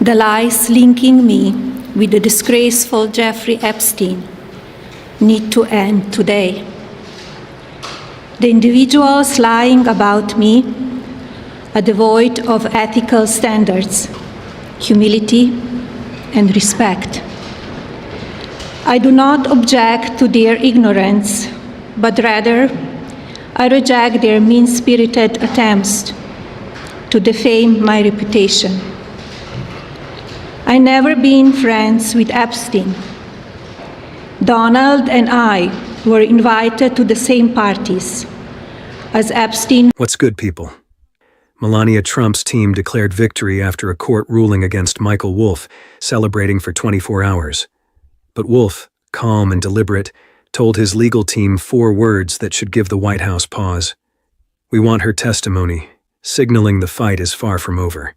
The lies linking me with the disgraceful Jeffrey Epstein need to end today. The individuals lying about me are devoid of ethical standards, humility, and respect. I do not object to their ignorance, but rather I reject their mean-spirited attempts to defame my reputation. I never been friends with Epstein. Donald and I were invited to the same parties as Epstein. What's good, people? Melania Trump's team declared victory after a court ruling against Michael Wolff, celebrating for 24 hours. But Wolff, calm and deliberate, told his legal team 4 words that should give the White House pause. "We want her testimony," signaling the fight is far from over.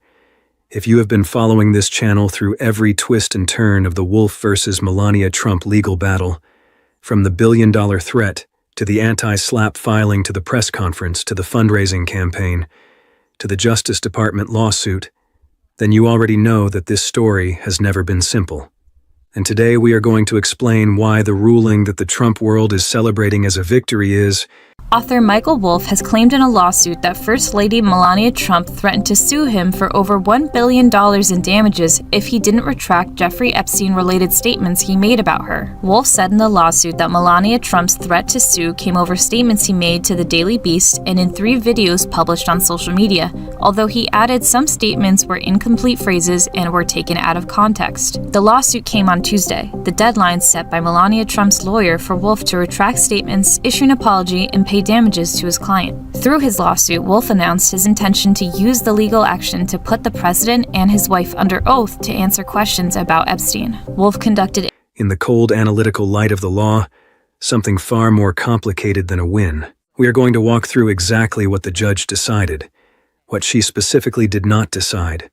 If you have been following this channel through every twist and turn of the Wolff versus Melania Trump legal battle, from the billion-dollar threat to the anti-SLAPP filing to the press conference to the fundraising campaign to the Justice Department lawsuit, then you already know that this story has never been simple. And today we are going to explain why the ruling that the Trump world is celebrating as a victory is. Author Michael Wolff has claimed in a lawsuit that First Lady Melania Trump threatened to sue him for over $1 billion in damages if he didn't retract Jeffrey Epstein-related statements he made about her. Wolff said in the lawsuit that Melania Trump's threat to sue came over statements he made to the Daily Beast and in 3 videos published on social media, although he added some statements were incomplete phrases and were taken out of context. The lawsuit came on Tuesday, the deadline set by Melania Trump's lawyer for Wolff to retract statements, issue an apology, and pay damages to his client. Through his lawsuit, Wolff announced his intention to use the legal action to put the president and his wife under oath to answer questions about Epstein. Wolff conducted. In the cold analytical light of the law, something far more complicated than a win. We are going to walk through exactly what the judge decided, what she specifically did not decide,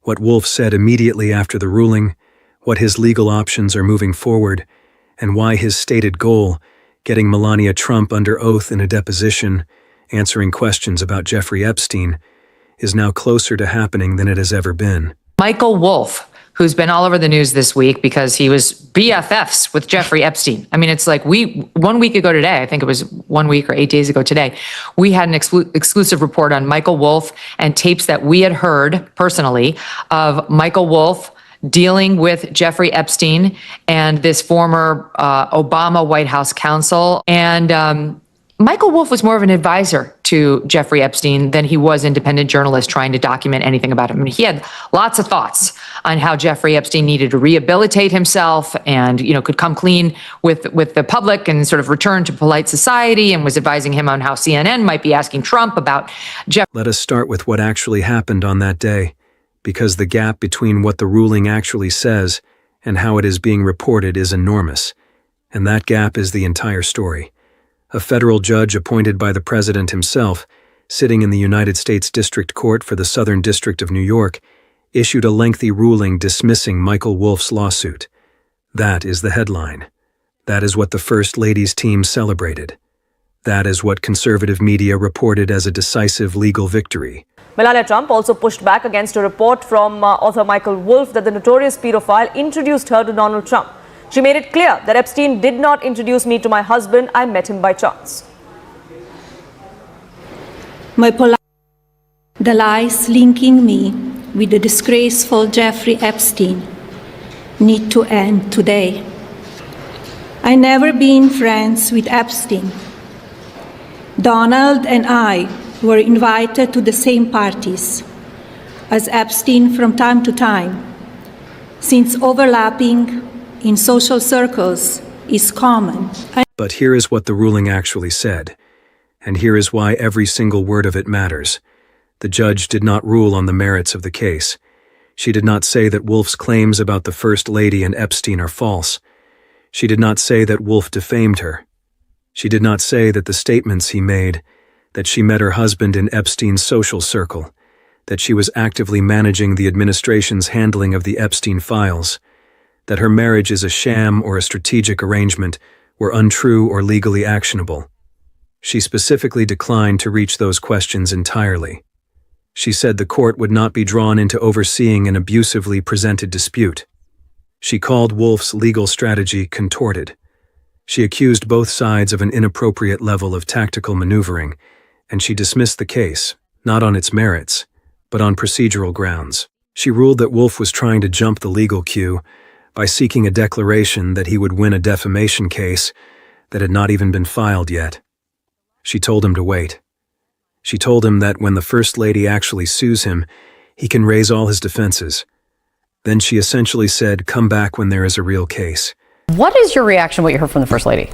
what Wolff said immediately after the ruling, what his legal options are moving forward, and why his stated goal, getting Melania Trump under oath in a deposition, answering questions about Jeffrey Epstein, is now closer to happening than it has ever been. Michael Wolff, who's been all over the news this week because he was BFFs with Jeffrey Epstein. I mean, it's like 1 week ago today, I think it was 1 week or 8 days ago today, we had an exclusive report on Michael Wolff and tapes that we had heard personally of Michael Wolff dealing with Jeffrey Epstein and this former Obama White House counsel. And Michael Wolff was more of an advisor to Jeffrey Epstein than he was independent journalist trying to document anything about him. I mean, he had lots of thoughts on how Jeffrey Epstein needed to rehabilitate himself and, could come clean with the public and sort of return to polite society, and was advising him on how CNN might be asking Trump about Jeff. Let us start with what actually happened on that day, because the gap between what the ruling actually says and how it is being reported is enormous, and that gap is the entire story. A federal judge appointed by the president himself, sitting in the United States District Court for the Southern District of New York, issued a lengthy ruling dismissing Michael Wolff's lawsuit. That is the headline. That is what the First Lady's team celebrated. That is what conservative media reported as a decisive legal victory. Melania Trump also pushed back against a report from author Michael Wolff that the notorious pedophile introduced her to Donald Trump. She made it clear that Epstein did not introduce me to my husband. I met him by chance. The lies linking me with the disgraceful Jeffrey Epstein need to end today. I never been friends with Epstein. Donald and I were invited to the same parties as Epstein from time to time, since overlapping in social circles is common. But here is what the ruling actually said, and here is why every single word of it matters. The judge did not rule on the merits of the case. She did not say that Wolff's claims about the First Lady and Epstein are false. She did not say that Wolff defamed her. She did not say that the statements he made, that she met her husband in Epstein's social circle, that she was actively managing the administration's handling of the Epstein files, that her marriage is a sham or a strategic arrangement, were untrue or legally actionable. She specifically declined to reach those questions entirely. She said the court would not be drawn into overseeing an abusively presented dispute. She called Wolff's legal strategy contorted. She accused both sides of an inappropriate level of tactical maneuvering, and she dismissed the case, not on its merits, but on procedural grounds. She ruled that Wolff was trying to jump the legal queue by seeking a declaration that he would win a defamation case that had not even been filed yet. She told him to wait. She told him that when the First Lady actually sues him, he can raise all his defenses. Then she essentially said, "Come back when there is a real case." What is your reaction to what you heard from the First Lady?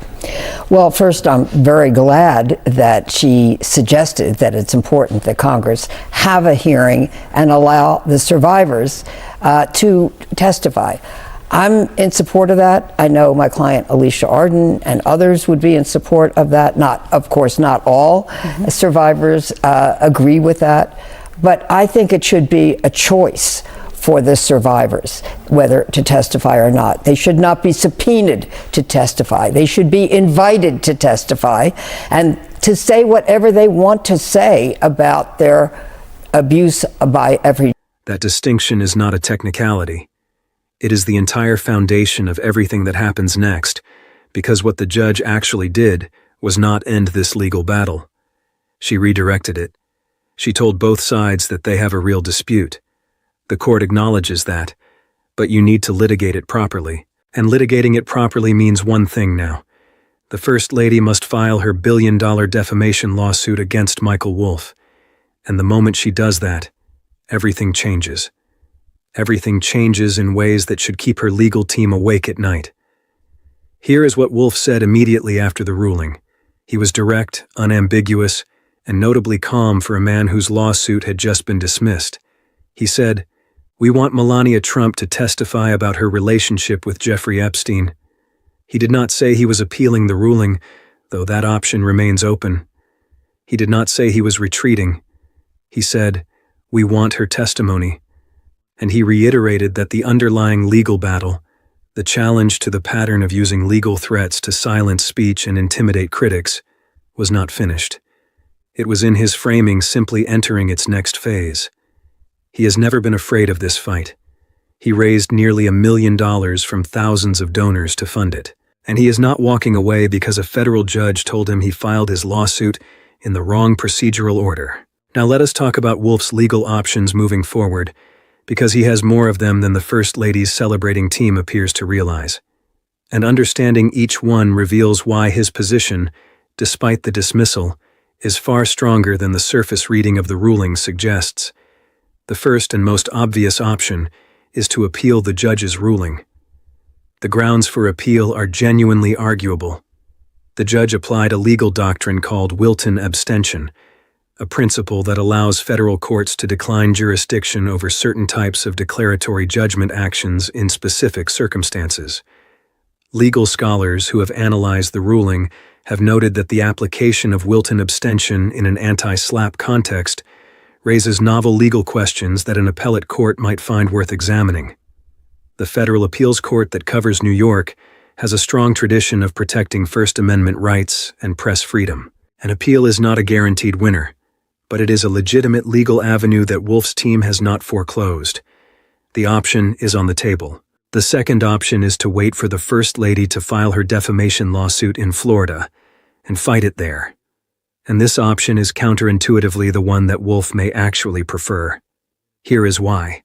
Well, first, I'm very glad that she suggested that it's important that Congress have a hearing and allow the survivors to testify. I'm in support of that. I know my client Alicia Arden and others would be in support of that. Of course, not all survivors agree with that, but I think it should be a choice for the survivors whether to testify or not. They should not be subpoenaed to testify. They should be invited to testify and to say whatever they want to say about their abuse by every. That distinction is not a technicality. It is the entire foundation of everything that happens next, because what the judge actually did was not end this legal battle. She redirected it. She told both sides that they have a real dispute. The court acknowledges that, but you need to litigate it properly. And litigating it properly means one thing now. The First Lady must file her billion-dollar defamation lawsuit against Michael Wolff. And the moment she does that, everything changes. Everything changes in ways that should keep her legal team awake at night. Here is what Wolff said immediately after the ruling. He was direct, unambiguous, and notably calm for a man whose lawsuit had just been dismissed. He said, "We want Melania Trump to testify about her relationship with Jeffrey Epstein." He did not say he was appealing the ruling, though that option remains open. He did not say he was retreating. He said, "We want her testimony." And he reiterated that the underlying legal battle, the challenge to the pattern of using legal threats to silence speech and intimidate critics, was not finished. It was in his framing simply entering its next phase. He has never been afraid of this fight. He raised nearly $1 million from thousands of donors to fund it. And he is not walking away because a federal judge told him he filed his lawsuit in the wrong procedural order. Now let us talk about Wolff's legal options moving forward, because he has more of them than the First Lady's celebrating team appears to realize. And understanding each one reveals why his position, despite the dismissal, is far stronger than the surface reading of the ruling suggests. The first and most obvious option is to appeal the judge's ruling. The grounds for appeal are genuinely arguable. The judge applied a legal doctrine called Wilton abstention, a principle that allows federal courts to decline jurisdiction over certain types of declaratory judgment actions in specific circumstances. Legal scholars who have analyzed the ruling have noted that the application of Wilton abstention in an anti-SLAPP context raises novel legal questions that an appellate court might find worth examining. The federal appeals court that covers New York has a strong tradition of protecting First Amendment rights and press freedom. An appeal is not a guaranteed winner, but it is a legitimate legal avenue that Wolff's team has not foreclosed. The option is on the table. The second option is to wait for the First Lady to file her defamation lawsuit in Florida and fight it there. And this option is counterintuitively the one that Wolff may actually prefer. Here is why.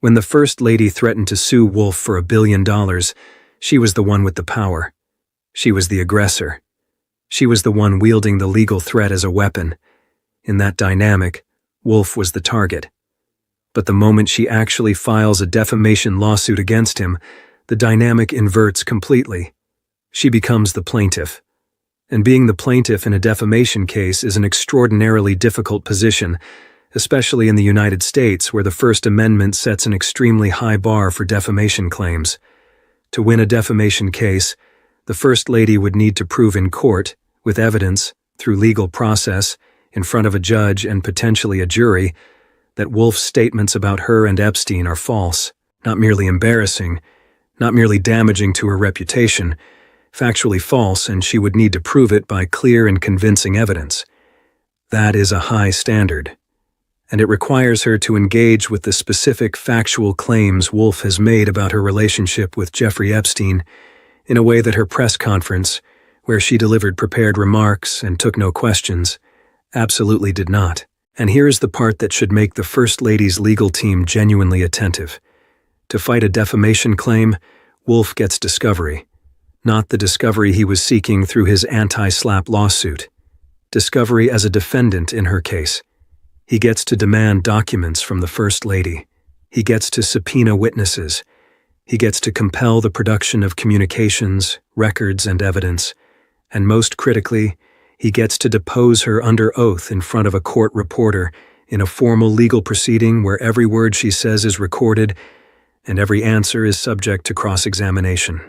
When the First Lady threatened to sue Wolff for $1 billion, she was the one with the power. She was the aggressor. She was the one wielding the legal threat as a weapon. In that dynamic, Wolff was the target. But the moment she actually files a defamation lawsuit against him, the dynamic inverts completely. She becomes the plaintiff. And being the plaintiff in a defamation case is an extraordinarily difficult position, especially in the United States, where the First Amendment sets an extremely high bar for defamation claims. To win a defamation case, the First Lady would need to prove in court, with evidence, through legal process, in front of a judge and potentially a jury, that Wolff's statements about her and Epstein are false, not merely embarrassing, not merely damaging to her reputation, factually false, and she would need to prove it by clear and convincing evidence. That is a high standard. and it requires her to engage with the specific factual claims Wolff has made about her relationship with Jeffrey Epstein in a way that her press conference, where she delivered prepared remarks and took no questions, absolutely did not. And here is the part that should make the First Lady's legal team genuinely attentive. To fight a defamation claim, Wolff gets discovery, not the discovery he was seeking through his anti-SLAPP lawsuit. Discovery as a defendant in her case. He gets to demand documents from the First Lady. He gets to subpoena witnesses. He gets to compel the production of communications, records, and evidence. And most critically, he gets to depose her under oath in front of a court reporter in a formal legal proceeding where every word she says is recorded and every answer is subject to cross-examination.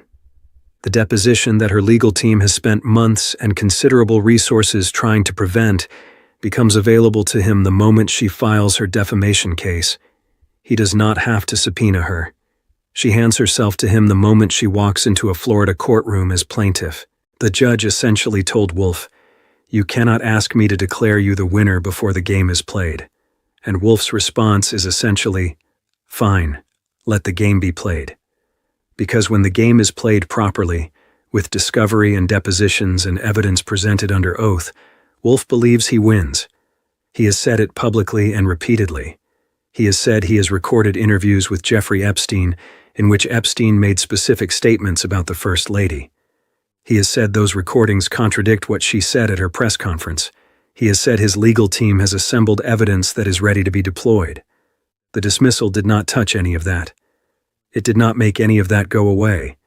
The deposition that her legal team has spent months and considerable resources trying to prevent becomes available to him the moment she files her defamation case. He does not have to subpoena her. She hands herself to him the moment she walks into a Florida courtroom as plaintiff. The judge essentially told Wolff, "You cannot ask me to declare you the winner before the game is played." And Wolff's response is essentially, "Fine, let the game be played." Because when the game is played properly, with discovery and depositions and evidence presented under oath, Wolff believes he wins. He has said it publicly and repeatedly. He has said he has recorded interviews with Jeffrey Epstein in which Epstein made specific statements about the First Lady. He has said those recordings contradict what she said at her press conference. He has said his legal team has assembled evidence that is ready to be deployed. The dismissal did not touch any of that. It did not make any of that go away.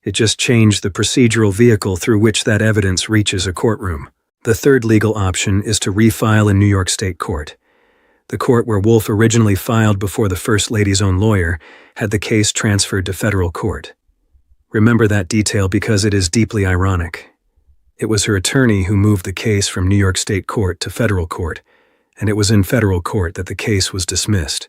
It just changed the procedural vehicle through which that evidence reaches a courtroom. The third legal option is to refile in New York State Court. The court where Wolff originally filed before the First Lady's own lawyer had the case transferred to federal court. Remember that detail because it is deeply ironic. It was her attorney who moved the case from New York State Court to federal court, and it was in federal court that the case was dismissed.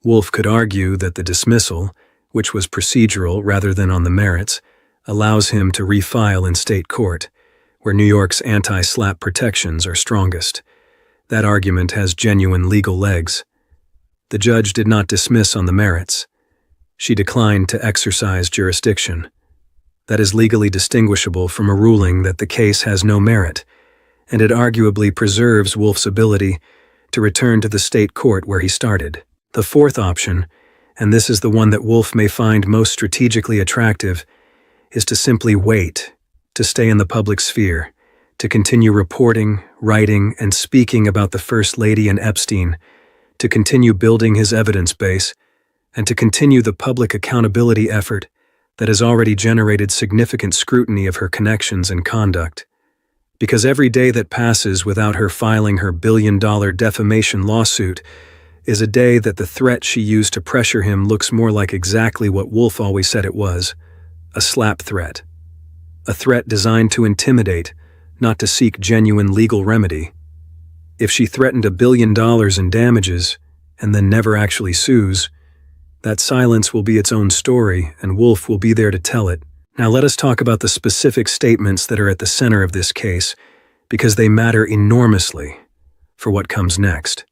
Wolff could argue that the dismissal, which was procedural rather than on the merits, allows him to refile in state court, where New York's anti-SLAPP protections are strongest. That argument has genuine legal legs. The judge did not dismiss on the merits. She declined to exercise jurisdiction. That is legally distinguishable from a ruling that the case has no merit, and it arguably preserves Wolff's ability to return to the state court where he started. The fourth option, and this is the one that Wolff may find most strategically attractive, is to simply wait, to stay in the public sphere, to continue reporting, writing, and speaking about the First Lady and Epstein, to continue building his evidence base, and to continue the public accountability effort that has already generated significant scrutiny of her connections and conduct. Because every day that passes without her filing her billion-dollar defamation lawsuit is a day that the threat she used to pressure him looks more like exactly what Wolff always said it was, a SLAPP threat. A threat designed to intimidate, not to seek genuine legal remedy. If she threatened $1 billion in damages and then never actually sues, that silence will be its own story and Wolff will be there to tell it. Now let us talk about the specific statements that are at the center of this case, because they matter enormously for what comes next.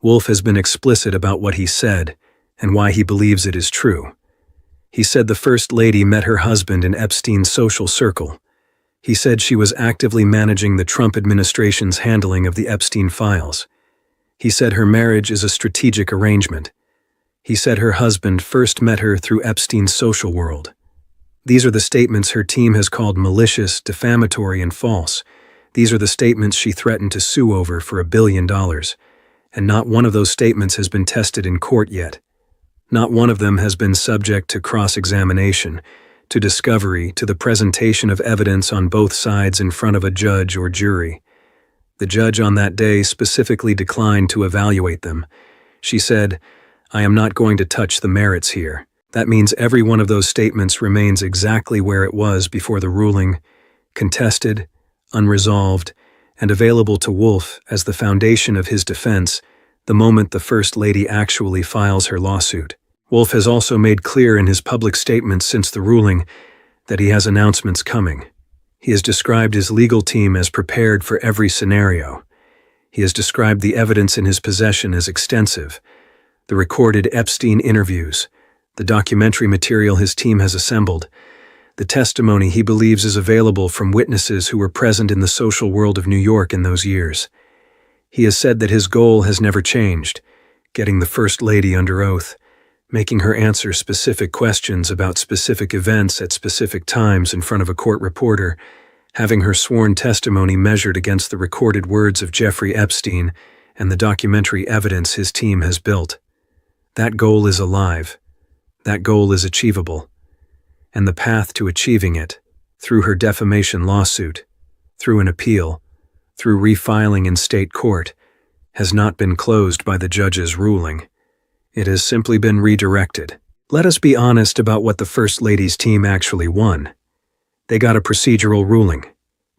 Wolff has been explicit about what he said and why he believes it is true. He said the First Lady met her husband in Epstein's social circle. He said she was actively managing the Trump administration's handling of the Epstein files. He said her marriage is a strategic arrangement. He said her husband first met her through Epstein's social world. These are the statements her team has called malicious, defamatory, and false. These are the statements she threatened to sue over for $1 billion. And not one of those statements has been tested in court yet. Not one of them has been subject to cross-examination, to discovery, to the presentation of evidence on both sides in front of a judge or jury. The judge on that day specifically declined to evaluate them. She said, "I am not going to touch the merits here." That means every one of those statements remains exactly where it was before the ruling, contested, unresolved, and available to Wolff as the foundation of his defense the moment the First Lady actually files her lawsuit. Wolff has also made clear in his public statements since the ruling that he has announcements coming. He has described his legal team as prepared for every scenario. He has described the evidence in his possession as extensive: the recorded Epstein interviews, the documentary material his team has assembled, the testimony he believes is available from witnesses who were present in the social world of New York in those years. He has said that his goal has never changed: getting the First Lady under oath, making her answer specific questions about specific events at specific times in front of a court reporter, having her sworn testimony measured against the recorded words of Jeffrey Epstein and the documentary evidence his team has built. That goal is alive. That goal is achievable. And the path to achieving it, through her defamation lawsuit, through an appeal, through refiling in state court, has not been closed by the judge's ruling. It has simply been redirected. Let us be honest about what the First Lady's team actually won. They got a procedural ruling.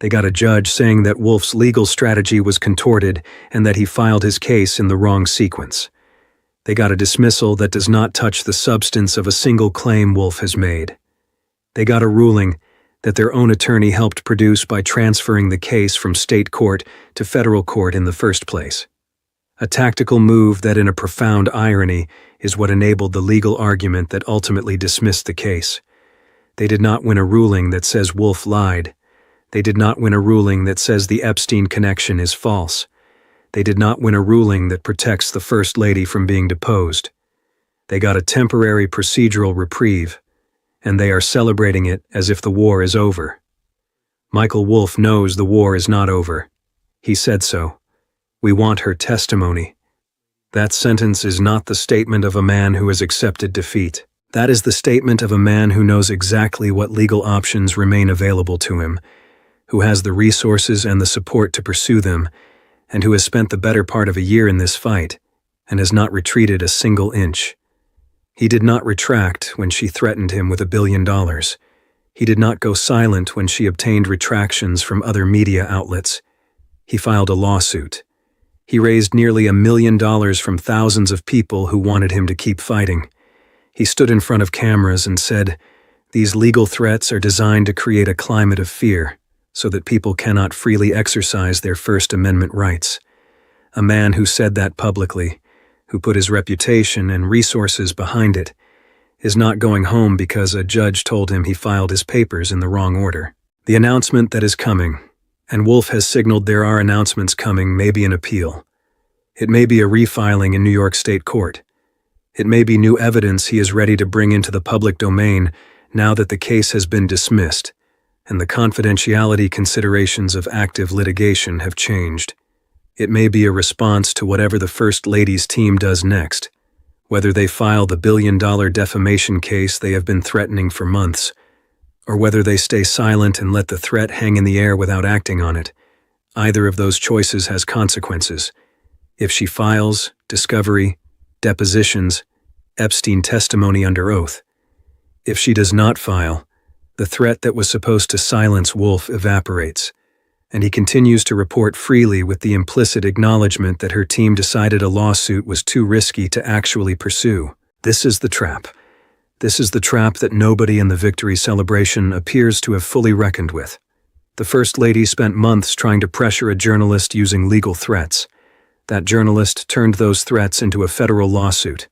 They got a judge saying that Wolff's legal strategy was contorted and that he filed his case in the wrong sequence. They got a dismissal that does not touch the substance of a single claim Wolff has made. They got a ruling that their own attorney helped produce by transferring the case from state court to federal court in the first place. A tactical move that, in a profound irony, is what enabled the legal argument that ultimately dismissed the case. They did not win a ruling that says Wolff lied. They did not win a ruling that says the Epstein connection is false. They did not win a ruling that protects the First Lady from being deposed. They got a temporary procedural reprieve, and they are celebrating it as if the war is over. Michael Wolff knows the war is not over. He said so. We want her testimony. That sentence is not the statement of a man who has accepted defeat. That is the statement of a man who knows exactly what legal options remain available to him, who has the resources and the support to pursue them, and who has spent the better part of a year in this fight and has not retreated a single inch. He did not retract when she threatened him with $1 billion. He did not go silent when she obtained retractions from other media outlets. He filed a lawsuit. He raised nearly $1 million from thousands of people who wanted him to keep fighting. He stood in front of cameras and said, "These legal threats are designed to create a climate of fear so that people cannot freely exercise their First Amendment rights." A man who said that publicly, who put his reputation and resources behind it, is not going home because a judge told him he filed his papers in the wrong order. The announcement that is coming, and Wolff has signaled there are announcements coming, may be an appeal. It may be a refiling in New York State Court. It may be new evidence he is ready to bring into the public domain now that the case has been dismissed, and the confidentiality considerations of active litigation have changed. It may be a response to whatever the First Lady's team does next, whether they file the $1 billion defamation case they have been threatening for months, or whether they stay silent and let the threat hang in the air without acting on it. Either of those choices has consequences. If she files, discovery, depositions, Epstein testimony under oath. If she does not file, the threat that was supposed to silence Wolff evaporates, and he continues to report freely with the implicit acknowledgement that her team decided a lawsuit was too risky to actually pursue. This is the trap. This is the trap that nobody in the victory celebration appears to have fully reckoned with. The First Lady spent months trying to pressure a journalist using legal threats. That journalist turned those threats into a federal lawsuit.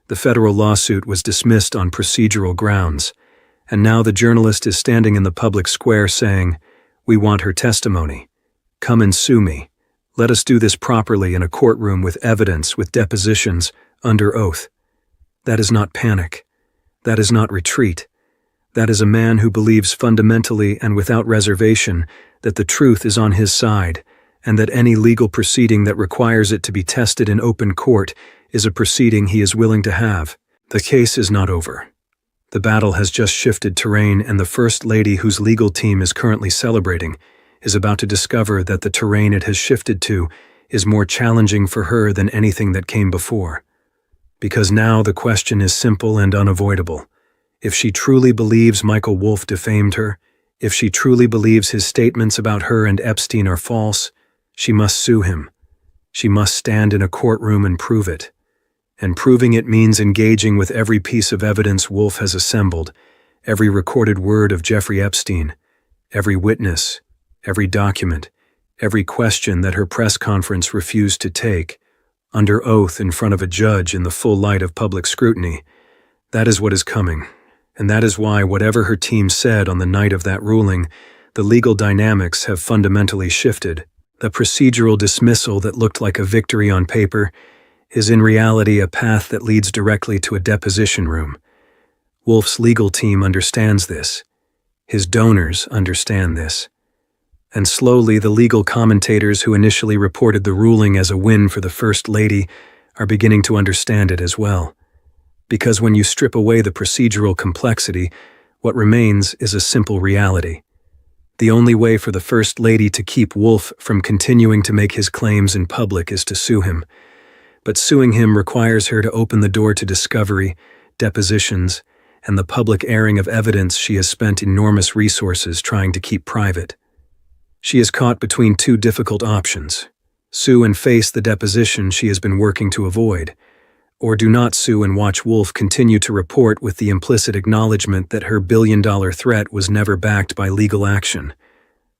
The federal lawsuit was dismissed on procedural grounds, and now the journalist is standing in the public square saying, "We want her testimony. Come and sue me. Let us do this properly in a courtroom with evidence, with depositions, under oath." That is not panic. That is not retreat. That is a man who believes fundamentally and without reservation that the truth is on his side, and that any legal proceeding that requires it to be tested in open court is a proceeding he is willing to have. The case is not over. The battle has just shifted terrain, and the First Lady, whose legal team is currently celebrating, is about to discover that the terrain it has shifted to is more challenging for her than anything that came before. Because now the question is simple and unavoidable. If she truly believes Michael Wolff defamed her, if she truly believes his statements about her and Epstein are false, she must sue him. She must stand in a courtroom and prove it. And proving it means engaging with every piece of evidence Wolff has assembled, every recorded word of Jeffrey Epstein, every witness, every document, every question that her press conference refused to take, under oath in front of a judge in the full light of public scrutiny. That is what is coming, and that is why whatever her team said on the night of that ruling, the legal dynamics have fundamentally shifted. The procedural dismissal that looked like a victory on paper is in reality a path that leads directly to a deposition room. Wolff's legal team understands this. His donors understand this. And slowly the legal commentators who initially reported the ruling as a win for the First Lady are beginning to understand it as well. Because when you strip away the procedural complexity, what remains is a simple reality. The only way for the First Lady to keep Wolff from continuing to make his claims in public is to sue him. But suing him requires her to open the door to discovery, depositions, and the public airing of evidence she has spent enormous resources trying to keep private. She is caught between two difficult options: sue and face the deposition she has been working to avoid, or do not sue and watch Wolff continue to report with the implicit acknowledgement that her billion-dollar threat was never backed by legal action.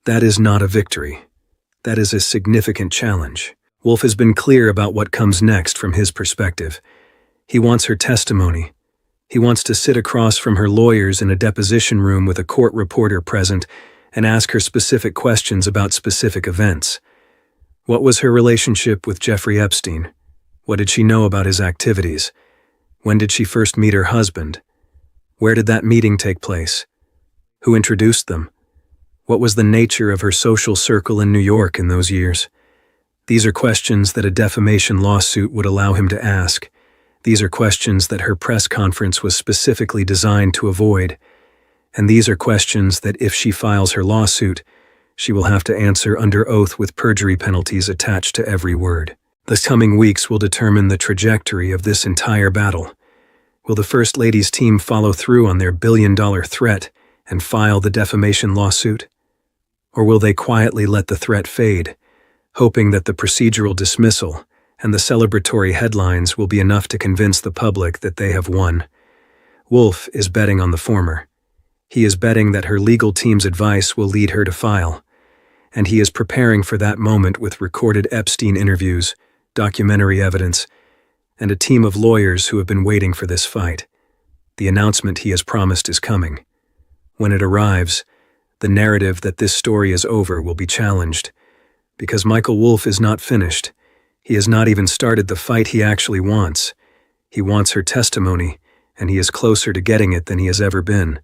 That is not a victory. That is a significant challenge. Wolff has been clear about what comes next from his perspective. He wants her testimony. He wants to sit across from her lawyers in a deposition room with a court reporter present and ask her specific questions about specific events. What was her relationship with Jeffrey Epstein? What did she know about his activities? When did she first meet her husband? Where did that meeting take place? Who introduced them? What was the nature of her social circle in New York in those years? These are questions that a defamation lawsuit would allow him to ask. These are questions that her press conference was specifically designed to avoid. And these are questions that if she files her lawsuit, she will have to answer under oath with perjury penalties attached to every word. The coming weeks will determine the trajectory of this entire battle. Will the First Lady's team follow through on their billion-dollar threat and file the defamation lawsuit? Or will they quietly let the threat fade, hoping that the procedural dismissal and the celebratory headlines will be enough to convince the public that they have won? Wolff is betting on the former. He is betting that her legal team's advice will lead her to file, and he is preparing for that moment with recorded Epstein interviews, documentary evidence, and a team of lawyers who have been waiting for this fight. The announcement he has promised is coming. When it arrives, the narrative that this story is over will be challenged, because Michael Wolff is not finished. He has not even started the fight he actually wants. He wants her testimony, and he is closer to getting it than he has ever been.